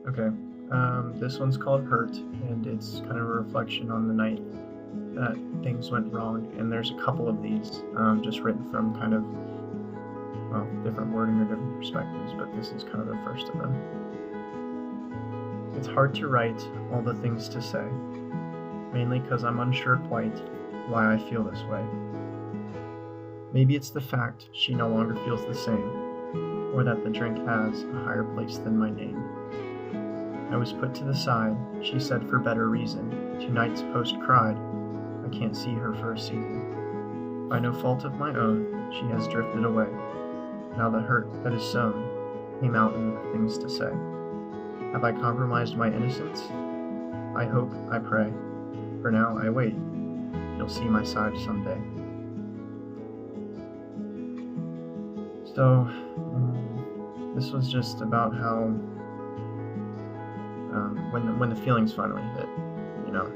Okay. This one's called Hurt, and it's kind of a reflection on the night that things went wrong. And there's a couple of these, just written from kind of, well, different wording or different perspectives, but this is kind of the first of them. It's hard to write all the things to say, mainly because I'm unsure quite why I feel this way. Maybe it's the fact she no longer feels the same, or that the drink has a higher place than my name. I was put to the side, she said for better reason. 2 nights post cried, I can't see her for a season. By no fault of my own, she has drifted away. Now the hurt that is sown came out in the things to say. Have I compromised my innocence? I hope, I pray. For now I wait. You'll see my side someday. So, this was just about how when the feelings finally hit, you know.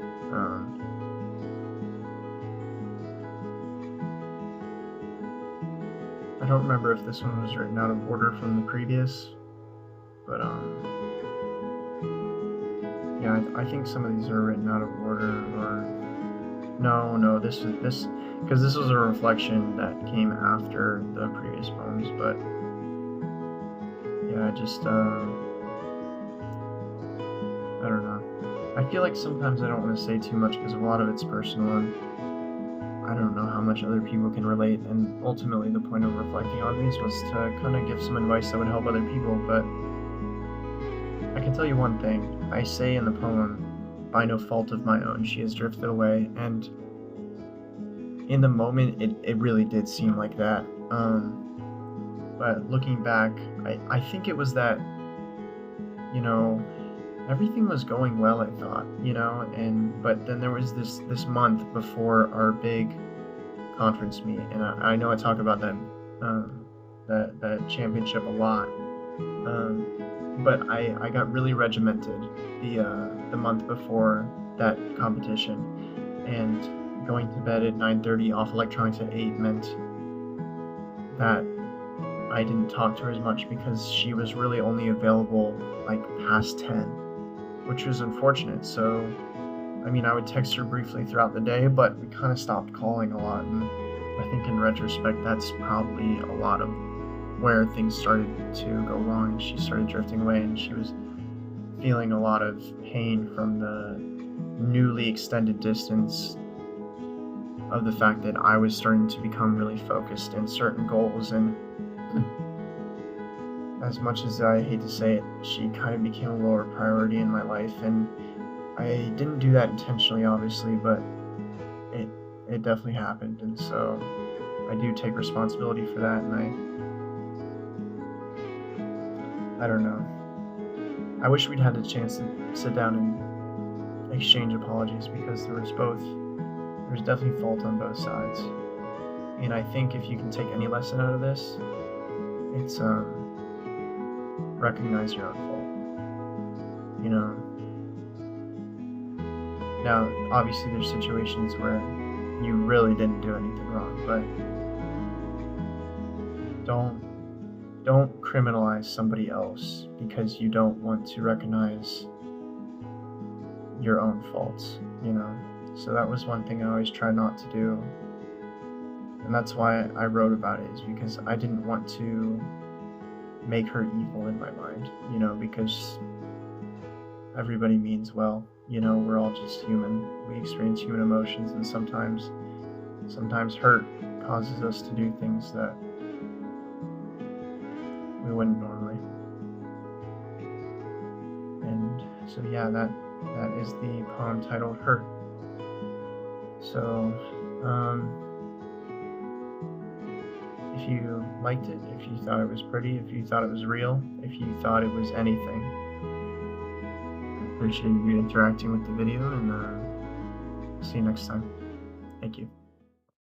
I don't remember if this one was written out of order from the previous, but yeah, I think some of these are written out of order, or no, this because this was a reflection that came after the previous poems, but yeah, I don't know. I feel like sometimes I don't want to say too much because a lot of it's personal, and I don't know how much other people can relate, and ultimately the point of reflecting on these was to kind of give some advice that would help other people, but I can tell you one thing. I say in the poem, by no fault of my own, she has drifted away, and in the moment it really did seem like that. But looking back, I think it was that, you know, everything was going well, I thought, but then there was this month before our big conference meet, and I know I talk about that championship a lot, but I got really regimented the month before that competition, and going to bed at 9:30, off electronics at 8 meant that I didn't talk to her as much because she was really only available like past 10, which was unfortunate. So, I mean, I would text her briefly throughout the day, but we kind of stopped calling a lot, and I think in retrospect, that's probably a lot of where things started to go wrong, and she started drifting away, and she was feeling a lot of pain from the newly extended distance of the fact that I was starting to become really focused in certain goals, and as much as I hate to say it, she kind of became a lower priority in my life, and I didn't do that intentionally, obviously, but it definitely happened, and so I do take responsibility for that, and I don't know. I wish we'd had a chance to sit down and exchange apologies, because there was definitely fault on both sides, and I think if you can take any lesson out of this, it's recognize your own fault. Now, obviously there's situations where you really didn't do anything wrong, but don't criminalize somebody else because you don't want to recognize your own faults, So that was one thing I always try not to do. And that's why I wrote about it, is because I didn't want to make her evil in my mind, because everybody means well. We're all just human. We experience human emotions, and sometimes hurt causes us to do things that we wouldn't normally. And so yeah, that is the poem titled Hurt. So if you liked it, if you thought it was pretty, if you thought it was real, if you thought it was anything, I appreciate you interacting with the video, and see you next time. Thank you.